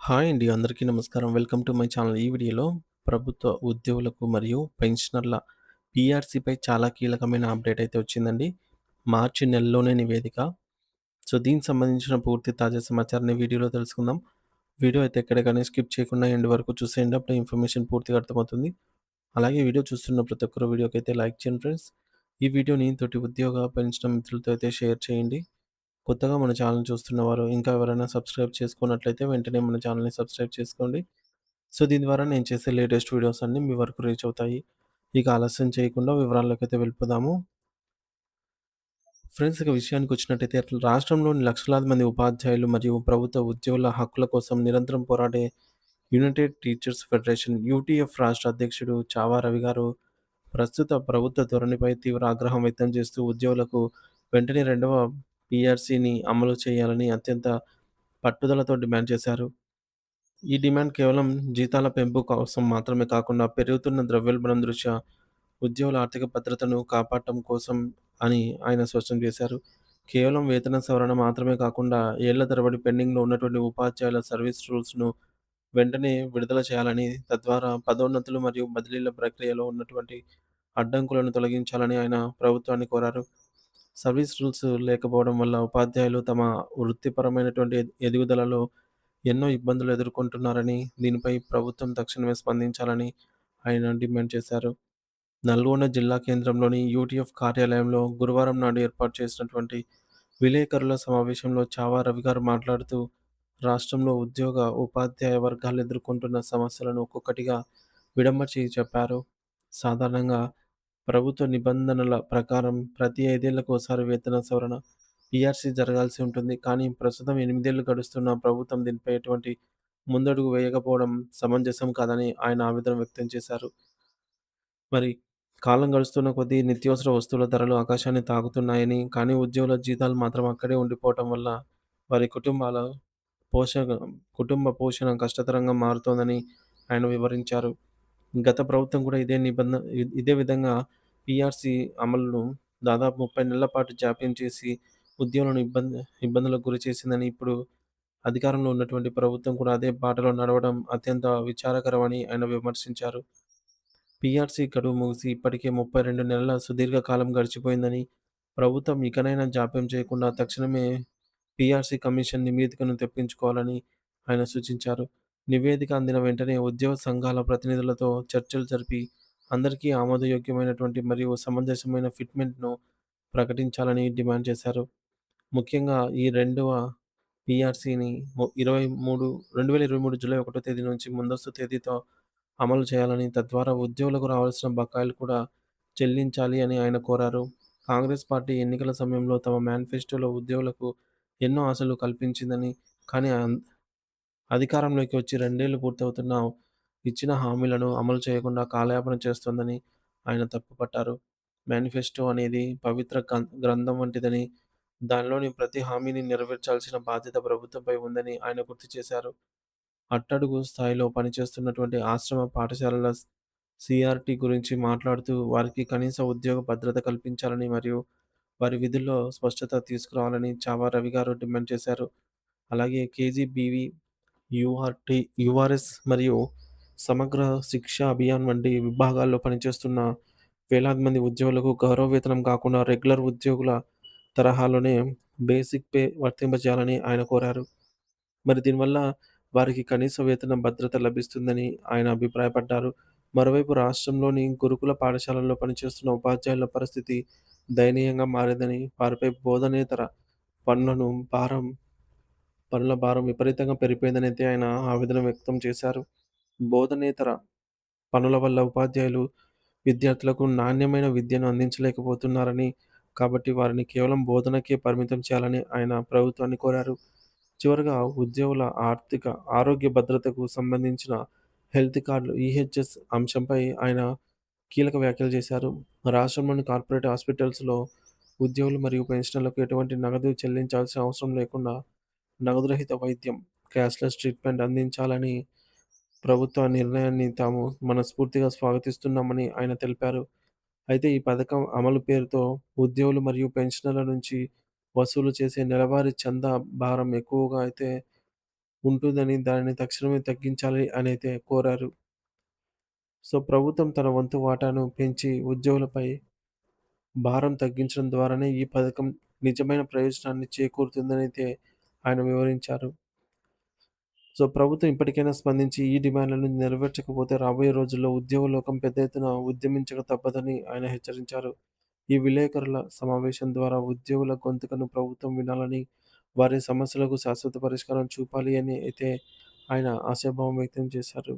Hi అండి. అందరికీ నమస్కారం. Welcome to my channel. ఈ వీడియోలో ప్రభుత్వ ఉద్యోగులకు మరియు పెన్షనర్ల పీఆర్సీపై చాలా కీలకమైన అప్డేట్ అయితే వచ్చిందండి. మార్చి నెలలోనే నివేదిక. సో, దీనికి సంబంధించిన పూర్తి తాజా సమాచారాన్ని వీడియోలో తెలుసుకుందాం. వీడియో అయితే ఎక్కడ గాని స్కిప్ చేయకుండా ఎండ్ వరకు చూసేయండి. అప్పుడే ఇన్ఫర్మేషన్ పూర్తిగా అర్థమవుతుంది. అలాగే వీడియో చూస్తున్న ప్రతి ఒక్కరు వీడియోకైతే లైక్ చేయండి ఫ్రెండ్స్. ఈ వీడియోని తోటి ఉద్యోగ, పెన్షన్ మిత్రులతో అయితే షేర్ చేయండి. కొత్తగా మన ఛానెల్ చూస్తున్నవారు ఇంకా ఎవరైనా సబ్స్క్రైబ్ చేసుకున్నట్లయితే వెంటనే మన ఛానెల్‌ని సబ్స్క్రైబ్ చేసుకోండి. సో, దీని ద్వారా నేను చేసే లేటెస్ట్ వీడియోస్ అన్నీ మీ వరకు రీచ్ అవుతాయి. ఇక ఆలస్యం చేయకుండా వివరాల్లోకైతే వెళ్ళిపోదాము. ఫ్రెండ్స్, ఇక విషయానికొచ్చినట్టయితే రాష్ట్రంలోని లక్షలాది మంది ఉపాధ్యాయులు మరియు ప్రభుత్వ ఉద్యోగుల హక్కుల కోసం నిరంతరం పోరాడే యునైటెడ్ టీచర్స్ ఫెడరేషన్ యూటీఎఫ్ రాష్ట్ర అధ్యక్షుడు చావా రవి గారు ప్రస్తుత ప్రభుత్వ ధోరణిపై తీవ్ర ఆగ్రహం వ్యక్తం చేస్తూ ఉద్యోగులకు వెంటనే రెండవ పీఆర్సీని అమలు చేయాలని అత్యంత పట్టుదలతో డిమాండ్ చేశారు. ఈ డిమాండ్ కేవలం జీతాల పెంపు కోసం మాత్రమే కాకుండా పెరుగుతున్న ద్రవ్యోల్బణం దృష్ట్యా ఉద్యోగుల ఆర్థిక భద్రతను కాపాడటం కోసం అని ఆయన స్పష్టం చేశారు. కేవలం వేతన సవరణ మాత్రమే కాకుండా ఏళ్ల తరబడి పెండింగ్‌లో ఉన్నటువంటి ఉపాధ్యాయుల సర్వీస్ రూల్స్‌ను వెంటనే విడుదల చేయాలని, తద్వారా పదోన్నతులు మరియు బదిలీల ప్రక్రియలో ఉన్నటువంటి అడ్డంకులను తొలగించాలని ఆయన ప్రభుత్వాన్ని కోరారు. సర్వీస్ రూల్స్ లేకపోవడం వల్ల ఉపాధ్యాయులు తమ వృత్తిపరమైనటువంటి ఎదుగుదలలో ఎన్నో ఇబ్బందులు ఎదుర్కొంటున్నారని, దీనిపై ప్రభుత్వం తక్షణమే స్పందించాలని ఆయన డిమాండ్ చేశారు. నల్గొండ జిల్లా కేంద్రంలోని యూటీఎఫ్ కార్యాలయంలో గురువారం నాడు ఏర్పాటు చేసినటువంటి విలేకరుల సమావేశంలో చావా రవి గారు మాట్లాడుతూ, రాష్ట్రంలో ఉద్యోగ, ఉపాధ్యాయ వర్గాలు ఎదుర్కొంటున్న సమస్యలను ఒక్కొక్కటిగా విడమర్చి చెప్పారు. సాధారణంగా ప్రభుత్వ నిబంధనల ప్రకారం ప్రతి 5 ఏళ్లకోసారి వేతన సవరణ పీఆర్సీ జరగాల్సి ఉంటుంది. కానీ ప్రస్తుతం 8 ఏళ్లు గడుస్తున్నా ప్రభుత్వం దీనిపై ఎటువంటి ముందడుగు వేయకపోవడం సమంజసం కాదని ఆయన ఆవేదన వ్యక్తం చేశారు. మరి కాలం గడుస్తున్న కొద్దీ నిత్యావసర వస్తువుల ధరలు ఆకాశాన్ని తాకుతున్నాయని, కానీ ఉద్యోగుల జీతాలు మాత్రం అక్కడే ఉండిపోవటం వల్ల వారి పోషక కుటుంబ పోషణ కష్టతరంగా మారుతోందని ఆయన వివరించారు. గత ప్రభుత్వం కూడా ఇదే విధంగా పీఆర్సీ అమలును దాదాపు 30 నెలల పాటు జాప్యం చేసి ఉద్యోగులను ఇబ్బందులకు గురిచేసిందని, ఇప్పుడు అధికారంలో ఉన్నటువంటి ప్రభుత్వం కూడా అదే బాటలో నడవడం అత్యంత విచారకరమని ఆయన విమర్శించారు. పీఆర్సీ గడువు ముగిసి ఇప్పటికే 32 నెలల సుదీర్ఘ కాలం గడిచిపోయిందని, ప్రభుత్వం ఇకనైనా జాప్యం చేయకుండా తక్షణమే పీఆర్సీ కమిషన్ నివేదికను తెప్పించుకోవాలని ఆయన సూచించారు. నివేదిక అందిన వెంటనే ఉద్యోగ సంఘాల ప్రతినిధులతో చర్చలు జరిపి అందరికీ ఆమోదయోగ్యమైనటువంటి మరియు సమంజసమైన ఫిట్మెంట్‌ను ప్రకటించాలని డిమాండ్ చేశారు. ముఖ్యంగా ఈ రెండవ పీఆర్సీని 2023 జూలై 1 తేదీ నుంచి ముందస్తు తేదీతో అమలు చేయాలని, తద్వారా ఉద్యోగులకు రావాల్సిన బకాయిలు కూడా చెల్లించాలి అని ఆయన కోరారు. కాంగ్రెస్ పార్టీ ఎన్నికల సమయంలో తమ మేనిఫెస్టోలో ఉద్యోగులకు ఎన్నో ఆశలు కల్పించిందని, కానీ అధికారంలోకి వచ్చి 2 ఏళ్లు పూర్తవుతున్నా ఇచ్చిన హామీలను అమలు చేయకుండా కాలయాపన చేస్తోందని ఆయన తప్పుపట్టారు. మేనిఫెస్టో అనేది పవిత్ర గ్రంథం వంటిదని, దానిలోని ప్రతి హామీని నెరవేర్చాల్సిన బాధ్యత ప్రభుత్వంపై ఉందని ఆయన గుర్తు చేశారు. అట్టడుగు స్థాయిలో పనిచేస్తున్నటువంటి ఆశ్రమ పాఠశాలల సీఆర్‌టీ గురించి మాట్లాడుతూ, వారికి కనీస ఉద్యోగ భద్రత కల్పించాలని మరియు వారి విధుల్లో స్పష్టత తీసుకురావాలని చావా రవి గారు డిమాండ్ చేశారు. అలాగే కేజీబీవీ, యూఆర్ఎస్ మరియు సమగ్ర శిక్ష అభియాన్ వంటి విభాగాల్లో పనిచేస్తున్న వేలాది మంది ఉద్యోగులకు గౌరవ వేతనం కాకుండా రెగ్యులర్ ఉద్యోగుల తరహాలోనే బేసిక్ పే వర్తింపజేయాలని ఆయన కోరారు. మరి దీనివల్ల వారికి కనీస వేతన భద్రత లభిస్తుందని ఆయన అభిప్రాయపడ్డారు. మరోవైపు రాష్ట్రంలోని గురుకుల పాఠశాలల్లో పనిచేస్తున్న ఉపాధ్యాయుల పరిస్థితి దయనీయంగా మారిందని, వారిపై బోధనేతర పనులను భారం పనుల భారం విపరీతంగా పెరిగిపోయిందనైతే ఆయన ఆవేదన వ్యక్తం చేశారు. బోధనేతర పనుల వల్ల ఉపాధ్యాయులు విద్యార్థులకు నాణ్యమైన విద్యను అందించలేకపోతున్నారని, కాబట్టి వారిని కేవలం బోధనకే పరిమితం చేయాలని ఆయన ప్రభుత్వాన్ని కోరారు. చివరగా ఉద్యోగుల ఆరోగ్య భద్రతకు సంబంధించిన హెల్త్ కార్డులు ఈహెచ్ఎస్ అంశంపై ఆయన కీలక వ్యాఖ్యలు చేశారు. రాష్ట్రంలోని కార్పొరేట్ హాస్పిటల్స్‌లో ఉద్యోగులు మరియు పెన్షనర్లకు ఎటువంటి నగదు చెల్లించాల్సిన అవసరం లేకుండా నగదు రహిత వైద్యం, క్యాష్‌లెస్ ట్రీట్‌మెంట్ అందించాలని ప్రభుత్వ నిర్ణయాన్ని తాము మనస్ఫూర్తిగా స్వాగతిస్తున్నామని ఆయన తెలిపారు. అయితే ఈ పథకం అమలు పేరుతో ఉద్యోగులు మరియు పెన్షనర్ల నుంచి వసూలు చేసే నెలవారీ చందా భారం ఎక్కువగా అయితే ఉంటుందని, దానిని తక్షణమే తగ్గించాలి అనైతే కోరారు. సో, ప్రభుత్వం తన వంతు వాటాను పెంచి ఉద్యోగులపై భారం తగ్గించడం ద్వారానే ఈ పథకం నిజమైన ప్రయోజనాన్ని చేకూరుతుందనైతే ఆయన వివరించారు. సో, ప్రభుత్వం ఇప్పటికైనా స్పందించి ఈ డిమాండ్‌లను నెరవేర్చకపోతే రాబోయే రోజుల్లో ఉద్యోగ లోకం పెద్ద ఎత్తున ఉద్యమించక తప్పదని ఆయన హెచ్చరించారు. ఈ విలేకరుల సమావేశం ద్వారా ఉద్యోగుల గొంతుకను ప్రభుత్వం వినాలని, వారి సమస్యలకు శాశ్వత పరిష్కారం చూపాలి అని అయితే ఆయన ఆశాభావం వ్యక్తం చేశారు.